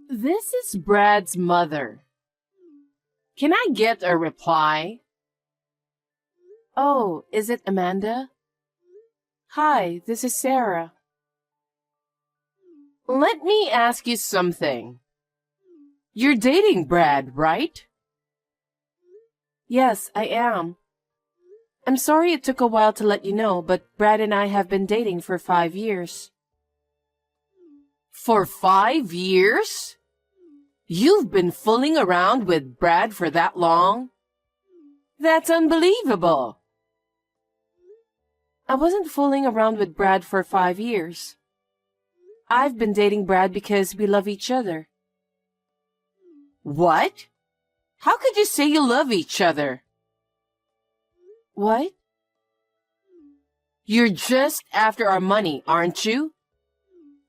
This is Brad's mother. Can I get a reply? Oh, is it Amanda? Hi, this is Sarah. Let me ask you something. You're dating Brad, right? Yes, I am. I'm sorry it took a while to let you know, but Brad and I have been dating for 5 years. For 5 years? You've been fooling around with Brad for that long? That's unbelievable. I wasn't fooling around with Brad for 5 years. I've been dating Brad because we love each other. What? How could you say you love each other? What? You're just after our money, aren't you?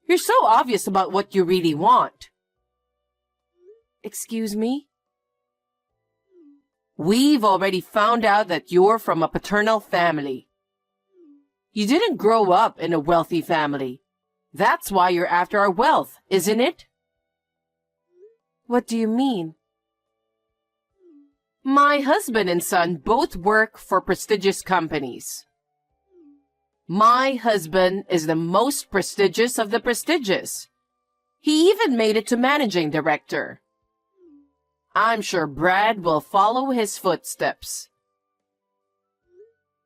You're so obvious about what you really want. Excuse me? We've already found out that you're from a paternal family. You didn't grow up in a wealthy family. That's why you're after our wealth, isn't it? What do you mean? My husband and son both work for prestigious companies. My husband is the most prestigious of the prestigious. He even made it to managing director. I'm sure Brad will follow his footsteps.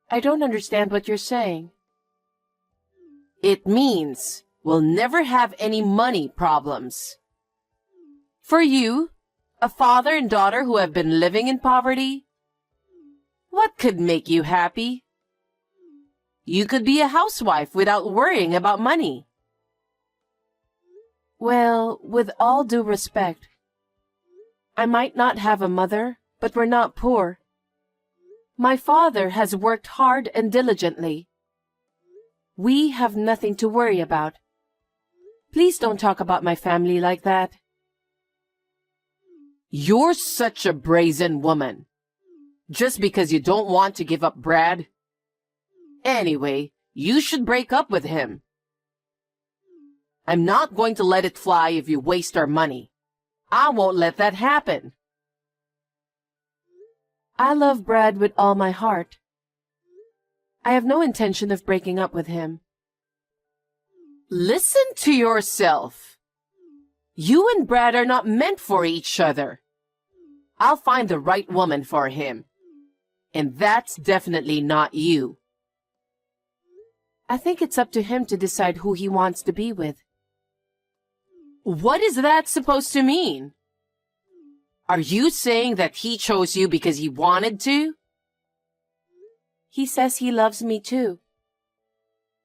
I don't understand what you're saying. It means we'll never have any money problems. For you, a father and daughter who have been living in poverty, what could make you happy? You could be a housewife without worrying about money. Well, with all due respect, I might not have a mother, but we're not poor. My father has worked hard and diligently. We have nothing to worry about. Please don't talk about my family like that. You're such a brazen woman. Just because you don't want to give up Brad. Anyway, you should break up with him. I'm not going to let it fly if you waste our money. I won't let that happen. I love Brad with all my heart. I have no intention of breaking up with him. Listen to yourself. You and Brad are not meant for each other. I'll find the right woman for him. And that's definitely not you. I think it's up to him to decide who he wants to be with. What is that supposed to mean? Are you saying that he chose you because he wanted to? He says he loves me too.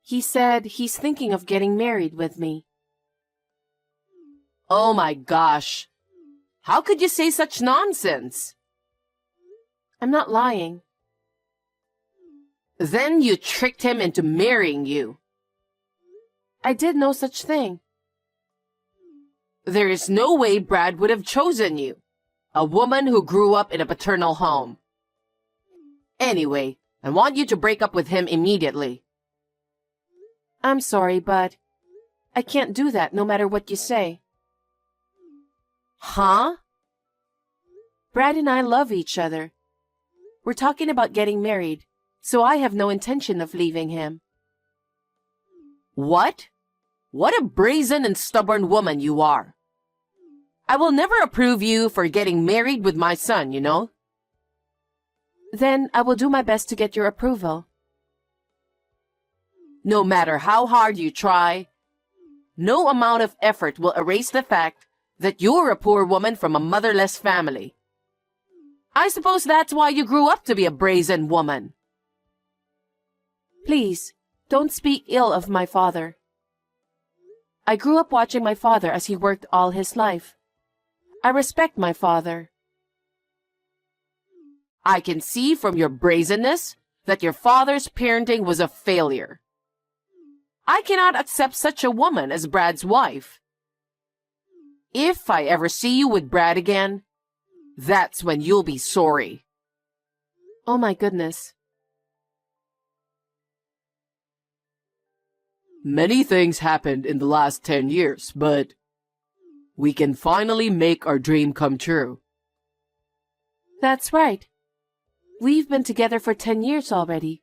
He said he's thinking of getting married with me. Oh my gosh. How could you say such nonsense? I'm not lying. Then you tricked him into marrying you. I did no such thing. There is no way Brad would have chosen you, a woman who grew up in a paternal home. Anyway, I want you to break up with him immediately. I'm sorry, but I can't do that no matter what you say. Huh? Brad and I love each other. We're talking about getting married, so I have no intention of leaving him. What? What a brazen and stubborn woman you are. I will never approve you for getting married with my son, you know. Then I will do my best to get your approval. No matter how hard you try, no amount of effort will erase the fact that you're a poor woman from a motherless family. I suppose that's why you grew up to be a brazen woman. Please, don't speak ill of my father. I grew up watching my father as he worked all his life. I respect my father. I can see from your brazenness that your father's parenting was a failure. I cannot accept such a woman as Brad's wife. If I ever see you with Brad again, that's when you'll be sorry. Oh my goodness. Many things happened in the last 10 years, but We can finally make our dream come true. That's right. We've been together for 10 years already.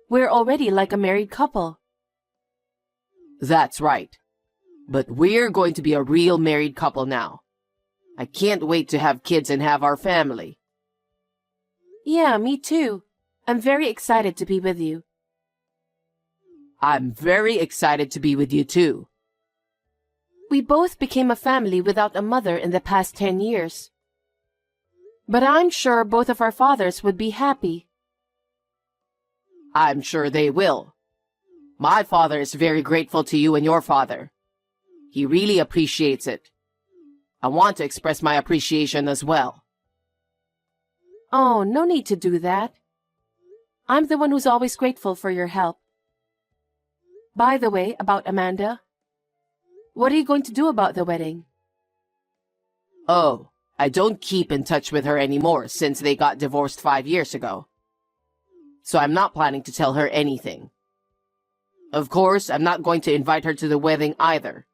We're already like a married couple. That's right. But we're going to be a real married couple now. I can't wait to have kids and have our family. Yeah, me too. I'm very excited to be with you. I'm very excited to be with you too. We both became a family without a mother in the past 10 years. But I'm sure both of our fathers would be happy. I'm sure they will. My father is very grateful to you and your father. He really appreciates it. I want to express my appreciation as well. Oh, no need to do that. I'm the one who's always grateful for your help. By the way, about Amanda, what are you going to do about the wedding? Oh, I don't keep in touch with her anymore since they got divorced 5 years ago. So I'm not planning to tell her anything. Of course, I'm not going to invite her to the wedding either.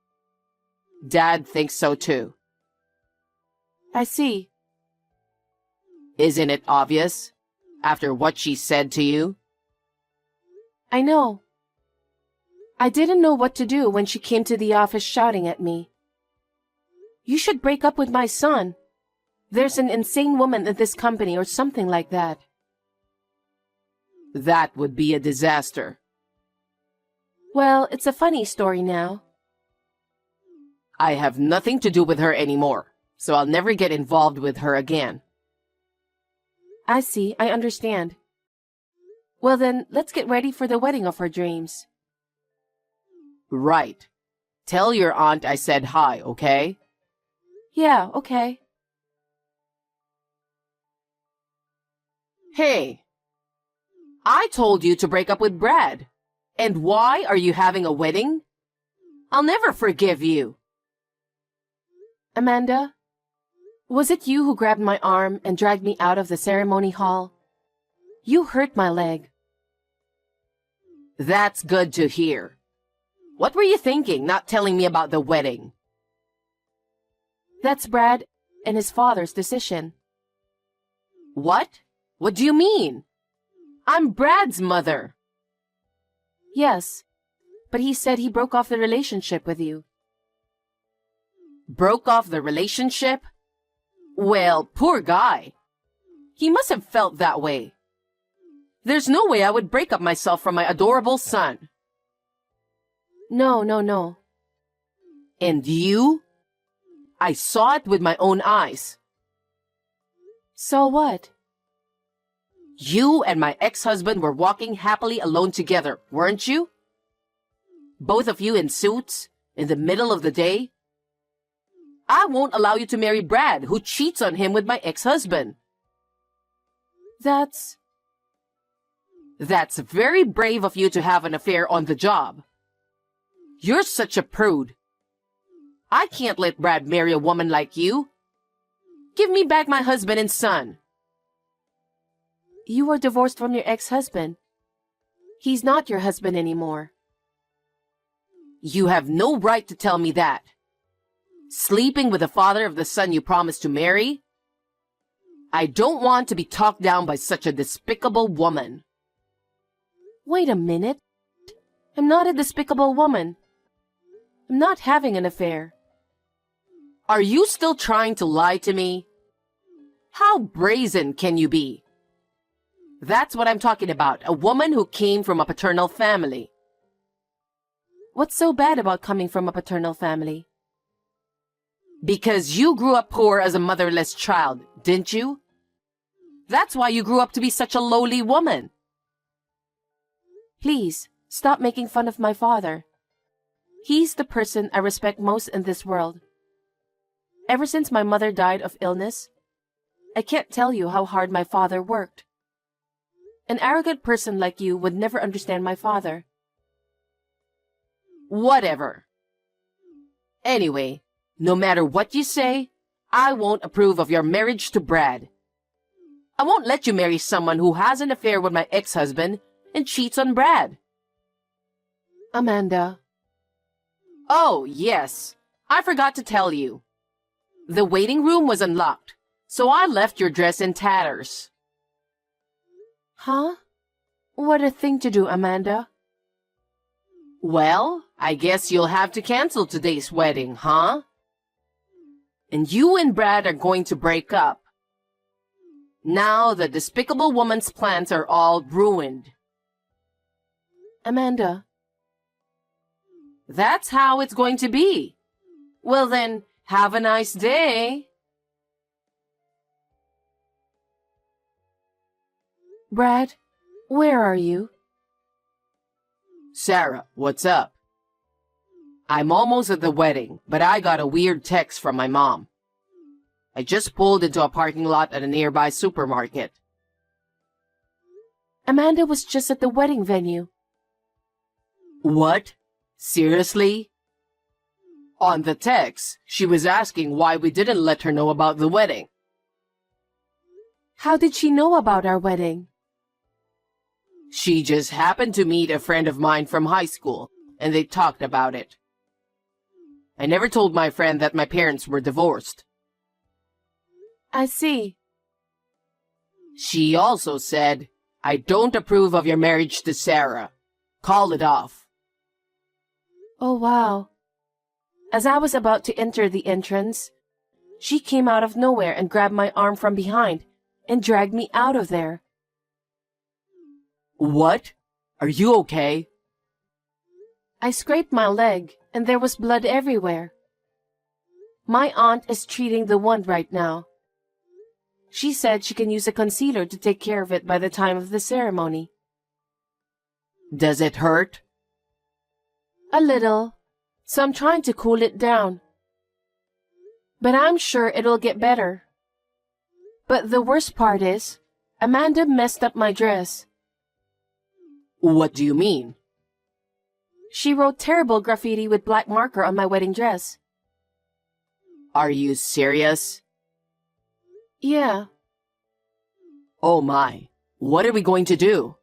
Dad thinks so too. I see. Isn't it obvious, after what she said to you? I know. I didn't know what to do when she came to the office shouting at me. You should break up with my son. There's an insane woman in this company or something like that. That would be a disaster. Well, it's a funny story now. I have nothing to do with her anymore, so I'll never get involved with her again. I see, I understand. Well then, let's get ready for the wedding of our dreams. Right. Tell your aunt I said hi, okay? Yeah, okay. Hey, I told you to break up with Brad. And why are you having a wedding? I'll never forgive you. Amanda, was it you who grabbed my arm and dragged me out of the ceremony hall? You hurt my leg. That's good to hear. What were you thinking, not telling me about the wedding? That's Brad and his father's decision. What? What do you mean? I'm Brad's mother. Yes, but he said he broke off the relationship with you. Broke off the relationship? Well, poor guy. He must have felt that way. There's no way I would break up myself from my adorable son. No, no, no. And you? I saw it with my own eyes. So what? You and my ex-husband were walking happily alone together, weren't you? Both of you in suits, in the middle of the day. I won't allow you to marry Brad, who cheats on him with my ex-husband. That's very brave of you to have an affair on the job. You're such a prude. I can't let Brad marry a woman like you. Give me back my husband and son. You are divorced from your ex-husband. He's not your husband anymore. You have no right to tell me that. Sleeping with the father of the son you promised to marry? I don't want to be talked down by such a despicable woman. Wait a minute. I'm not a despicable woman. I'm not having an affair. Are you still trying to lie to me? How brazen can you be? That's what I'm talking about, a woman who came from a paternal family. What's so bad about coming from a paternal family? Because you grew up poor as a motherless child, didn't you? That's why you grew up to be such a lowly woman. Please, stop making fun of my father. He's the person I respect most in this world. Ever since my mother died of illness, I can't tell you how hard my father worked. An arrogant person like you would never understand my father. Whatever. Anyway, no matter what you say, I won't approve of your marriage to Brad. I won't let you marry someone who has an affair with my ex-husband and cheats on Brad. Amanda. Oh, yes. I forgot to tell you. The waiting room was unlocked, so I left your dress in tatters. Huh? What a thing to do, Amanda. Well, I guess you'll have to cancel today's wedding, huh? And you and Brad are going to break up. Now the despicable woman's plans are all ruined. Amanda. That's how it's going to be. Well then, have a nice day. Brad, where are you? Sarah, what's up? I'm almost at the wedding, but I got a weird text from my mom. I just pulled into a parking lot at a nearby supermarket. Amanda was just at the wedding venue. What? Seriously? On the text, she was asking why we didn't let her know about the wedding. How did she know about our wedding? She just happened to meet a friend of mine from high school, and they talked about it. I never told my friend that my parents were divorced. I see. She also said, I don't approve of your marriage to Sarah. Call it off. Oh, wow. As I was about to enter the entrance, she came out of nowhere and grabbed my arm from behind and dragged me out of there. What? Are you okay? I scraped my leg and there was blood everywhere. My aunt is treating the wound right now. She said she can use a concealer to take care of it by the time of the ceremony. Does it hurt? A little, so I'm trying to cool it down. But I'm sure it'll get better. But the worst part is, Amanda messed up my dress. What do you mean? She wrote terrible graffiti with black marker on my wedding dress. Are you serious? Yeah. Oh my, what are we going to do?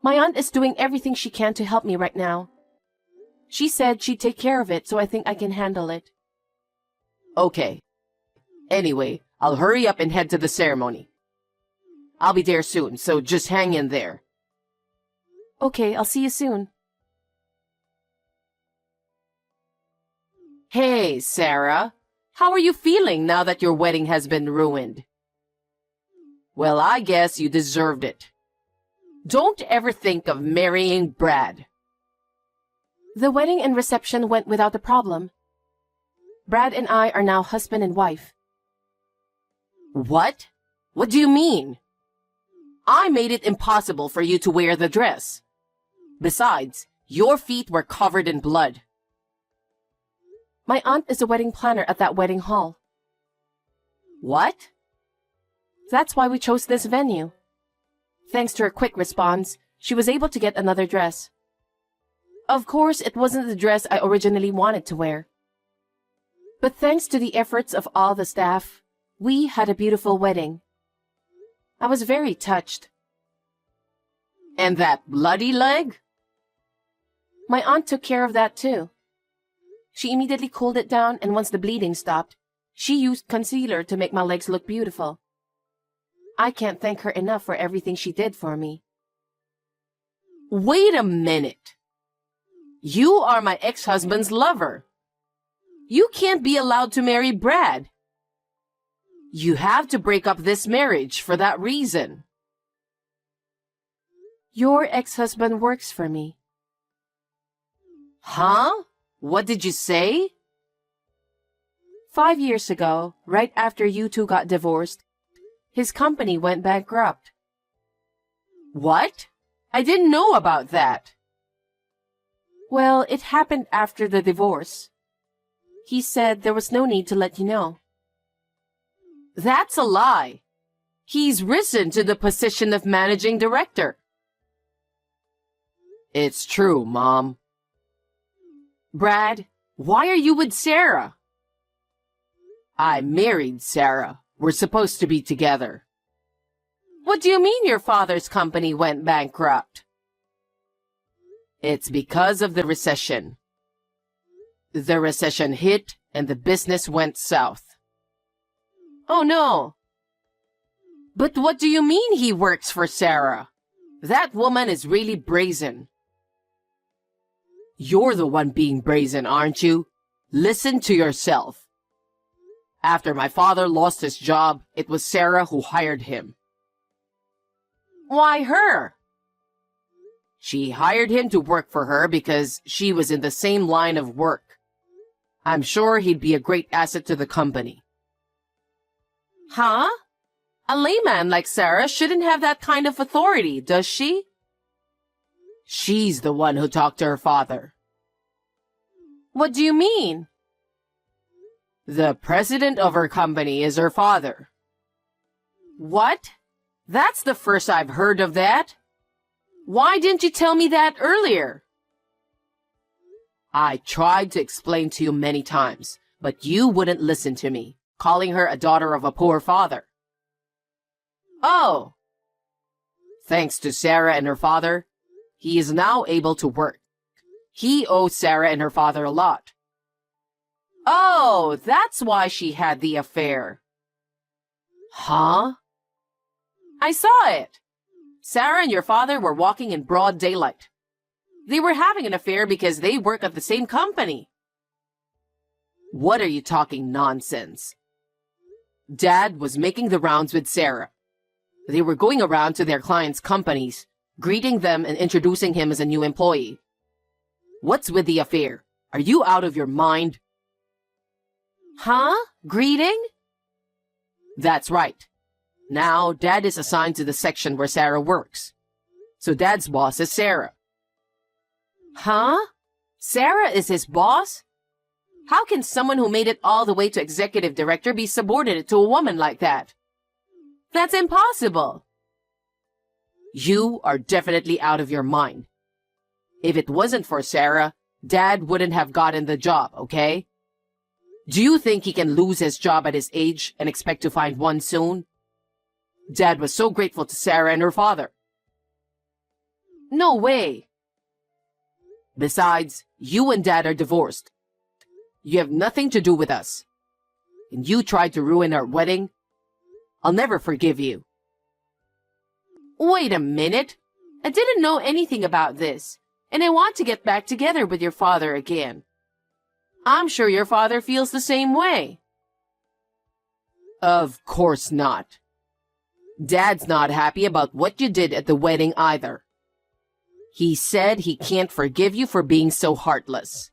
My aunt is doing everything she can to help me right now. She said she'd take care of it, so I think I can handle it. Okay. Anyway, I'll hurry up and head to the ceremony. I'll be there soon, so just hang in there. Okay, I'll see you soon. Hey, Sarah. How are you feeling now that your wedding has been ruined? Well, I guess you deserved it. Don't ever think of marrying Brad. The wedding and reception went without a problem. Brad and I are now husband and wife. What? What do you mean? I made it impossible for you to wear the dress. Besides, your feet were covered in blood. My aunt is a wedding planner at that wedding hall. What? That's why we chose this venue. Thanks to her quick response, she was able to get another dress. Of course, it wasn't the dress I originally wanted to wear. But thanks to the efforts of all the staff, we had a beautiful wedding. I was very touched. And that bloody leg? My aunt took care of that too. She immediately cooled it down, and once the bleeding stopped, she used concealer to make my legs look beautiful. I can't thank her enough for everything she did for me. Wait a minute. You are my ex-husband's lover. You can't be allowed to marry Brad. You have to break up this marriage for that reason. Your ex-husband works for me. Huh? What did you say? 5 years ago, right after you two got divorced, his company went bankrupt. What? I didn't know about that. Well, it happened after the divorce. He said there was no need to let you know. That's a lie. He's risen to the position of managing director. It's true, Mom. Brad, why are you with Sarah? I married Sarah. We're supposed to be together. What do you mean your father's company went bankrupt? It's because of the recession. The recession hit and the business went south. Oh no! But what do you mean he works for Sarah? That woman is really brazen. You're the one being brazen, aren't you? Listen to yourself. After my father lost his job, it was Sarah who hired him. Why her? She hired him to work for her because she was in the same line of work. I'm sure he'd be a great asset to the company. Huh? A layman like Sarah shouldn't have that kind of authority, does she? She's the one who talked to her father. What do you mean? The president of her company is her father. What? That's the first I've heard of that. Why didn't you tell me that earlier? I tried to explain to you many times, but you wouldn't listen to me, calling her a daughter of a poor father. Oh. Thanks to Sarah and her father, he is now able to work. He owes Sarah and her father a lot. Oh, that's why she had the affair. Huh? I saw it. Sarah and your father were walking in broad daylight. They were having an affair because they work at the same company. What are you talking nonsense? Dad was making the rounds with Sarah. They were going around to their clients' companies, greeting them and introducing him as a new employee. What's with the affair? Are you out of your mind? Huh? Greeting? That's right. Now, Dad is assigned to the section where Sarah works. So Dad's boss is Sarah. Huh? Sarah is his boss? How can someone who made it all the way to executive director be subordinate to a woman like that? That's impossible. You are definitely out of your mind. If it wasn't for Sarah, Dad wouldn't have gotten the job, okay? Do you think he can lose his job at his age and expect to find one soon? Dad was so grateful to Sarah and her father. No way. Besides, you and Dad are divorced. You have nothing to do with us. And you tried to ruin our wedding. I'll never forgive you. Wait a minute. I didn't know anything about this, and I want to get back together with your father again. I'm sure your father feels the same way. Of course not. Dad's not happy about what you did at the wedding either. He said he can't forgive you for being so heartless.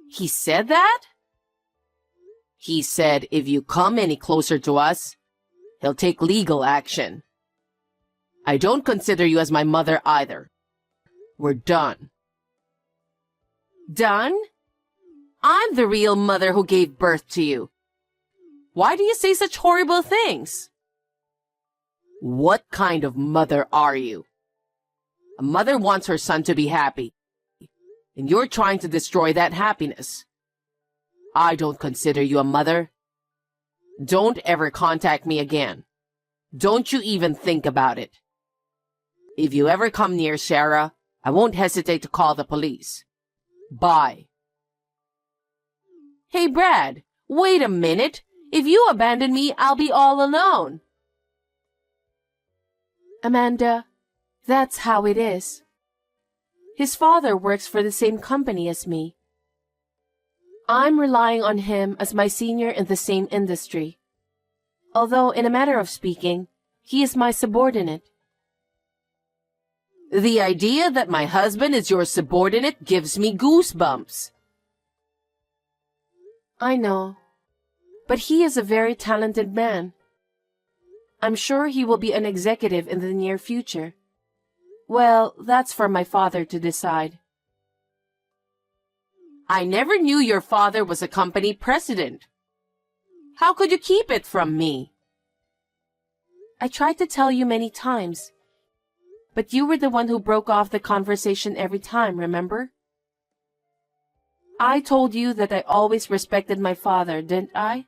He said that? He said if you come any closer to us, he'll take legal action. I don't consider you as my mother either. We're done. Done? I'm the real mother who gave birth to you. Why do you say such horrible things? What kind of mother are you? A mother wants her son to be happy, and you're trying to destroy that happiness. I don't consider you a mother. Don't ever contact me again. Don't you even think about it. If you ever come near Sarah, I won't hesitate to call the police. Bye. Hey, Brad, wait a minute. If you abandon me, I'll be all alone. Amanda, that's how it is. His father works for the same company as me. I'm relying on him as my senior in the same industry. Although, in a matter of speaking, he is my subordinate. The idea that my husband is your subordinate gives me goosebumps. I know, but he is a very talented man. I'm sure he will be an executive in the near future. Well, that's for my father to decide. I never knew your father was a company president. How could you keep it from me? I tried to tell you many times, but you were the one who broke off the conversation every time, remember? I told you that I always respected my father, didn't I?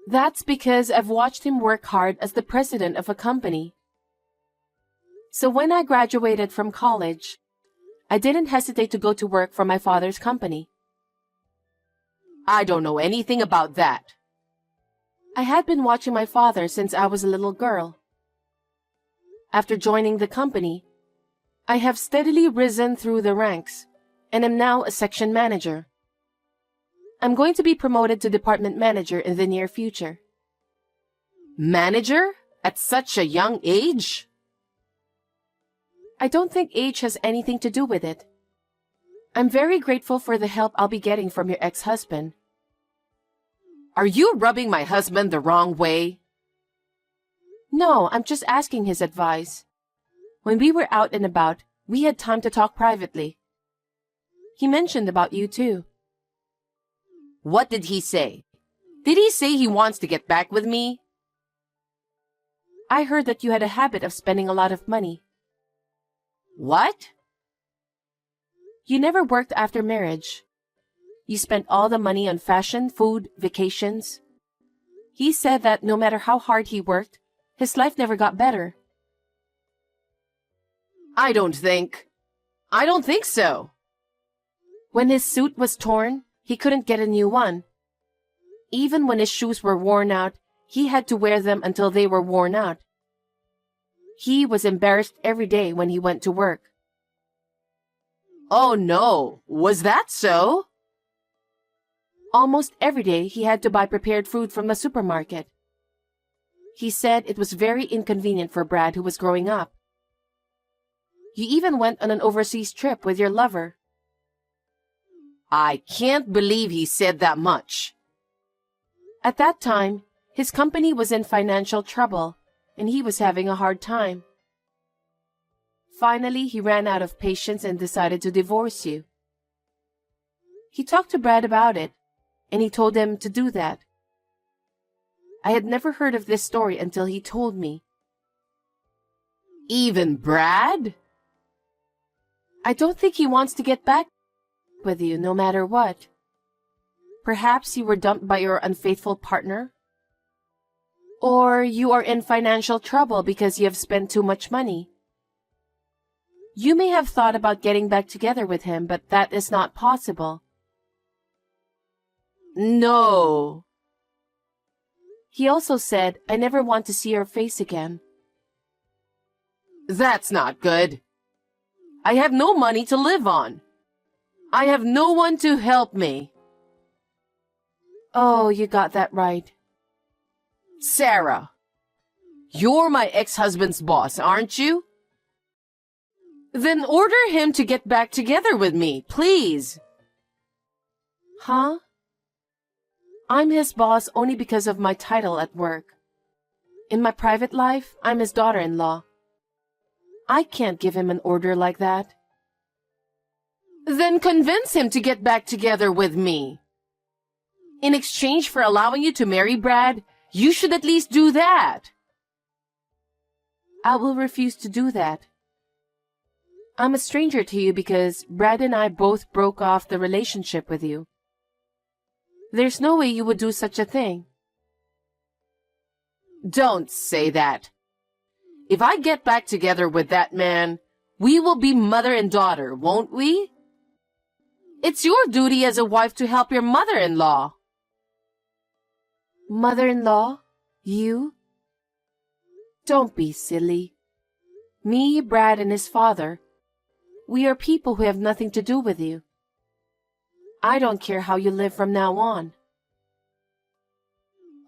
That's because I've watched him work hard as the president of a company. So when I graduated from college, I didn't hesitate to go to work for my father's company. I don't know anything about that. I had been watching my father since I was a little girl. After joining the company, I have steadily risen through the ranks and am now a section manager. I'm going to be promoted to department manager in the near future. Manager? At such a young age? I don't think age has anything to do with it. I'm very grateful for the help I'll be getting from your ex-husband. Are you rubbing my husband the wrong way? No, I'm just asking his advice. When we were out and about, we had time to talk privately. He mentioned about you too. What did he say? Did he say he wants to get back with me? I heard that you had a habit of spending a lot of money. What? You never worked after marriage. You spent all the money on fashion, food, vacations. He said that no matter how hard he worked, his life never got better. I don't think so. When his suit was torn, he couldn't get a new one. Even when his shoes were worn out, he had to wear them until they were worn out. He was embarrassed every day when he went to work. Oh no, was that so? Almost every day he had to buy prepared food from the supermarket. He said it was very inconvenient for Brad, who was growing up. You even went on an overseas trip with your lover. I can't believe he said that much. At that time, his company was in financial trouble, and he was having a hard time. Finally, he ran out of patience and decided to divorce you. He talked to Brad about it, and he told him to do that. I had never heard of this story until he told me. Even Brad? I don't think he wants to get back with you no matter what. Perhaps you were dumped by your unfaithful partner? Or you are in financial trouble because you have spent too much money. You may have thought about getting back together with him, but that is not possible. No. He also said, I never want to see your face again. That's not good. I have no money to live on. I have no one to help me. Oh, you got that right. Sarah, you're my ex-husband's boss, aren't you? Then order him to get back together with me, please. Huh? I'm his boss only because of my title at work. In my private life, I'm his daughter-in-law. I can't give him an order like that. Then convince him to get back together with me. In exchange for allowing you to marry Brad, you should at least do that. I will refuse to do that. I'm a stranger to you because Brad and I both broke off the relationship with you. There's no way you would do such a thing. Don't say that. If I get back together with that man, we will be mother and daughter, won't we? It's your duty as a wife to help your mother-in-law. Mother-in-law? You? Don't be silly. Me, Brad, and his father, we are people who have nothing to do with you. I don't care how you live from now on.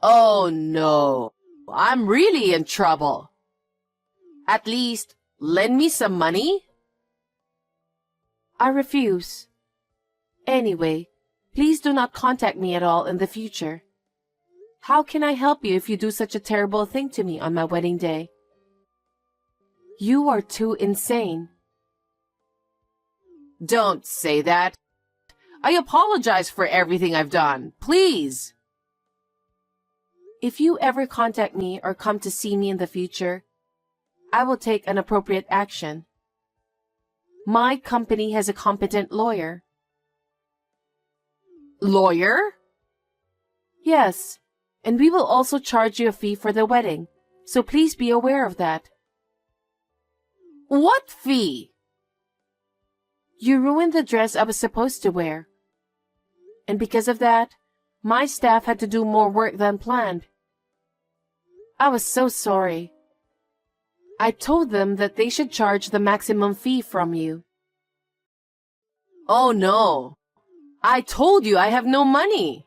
Oh no, I'm really in trouble. At least, lend me some money? I refuse. Anyway, please do not contact me at all in the future. How can I help you if you do such a terrible thing to me on my wedding day? You are too insane. Don't say that. I apologize for everything I've done. Please. If you ever contact me or come to see me in the future, I will take an appropriate action. My company has a competent lawyer. Lawyer? Yes, and we will also charge you a fee for the wedding, so please be aware of that. What fee? You ruined the dress I was supposed to wear. And because of that, my staff had to do more work than planned. I was so sorry. I told them that they should charge the maximum fee from you. Oh no! I told you I have no money!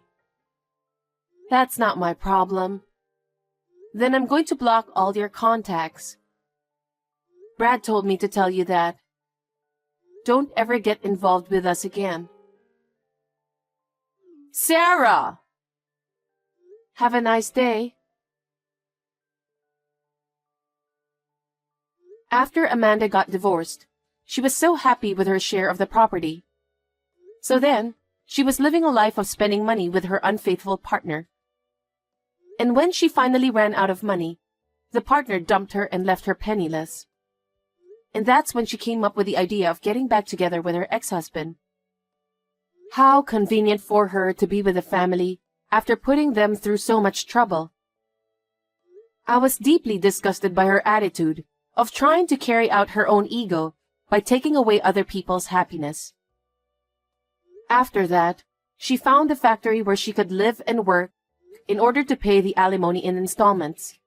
That's not my problem. Then I'm going to block all your contacts. Brad told me to tell you that. Don't ever get involved with us again. Sarah! Have a nice day. After Amanda got divorced, she was so happy with her share of the property. So then, she was living a life of spending money with her unfaithful partner. And when she finally ran out of money, the partner dumped her and left her penniless. And that's when she came up with the idea of getting back together with her ex-husband. How convenient for her to be with the family after putting them through so much trouble. I was deeply disgusted by her attitude of trying to carry out her own ego by taking away other people's happiness. After that, she found a factory where she could live and work in order to pay the alimony in installments.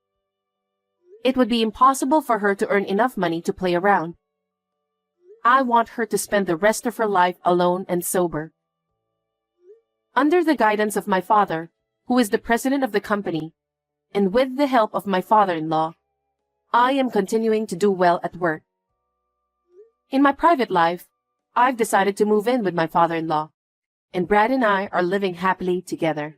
It would be impossible for her to earn enough money to play around. I want her to spend the rest of her life alone and sober. Under the guidance of my father, who is the president of the company, and with the help of my father-in-law, I am continuing to do well at work. In my private life, I've decided to move in with my father-in-law, and Brad and I are living happily together.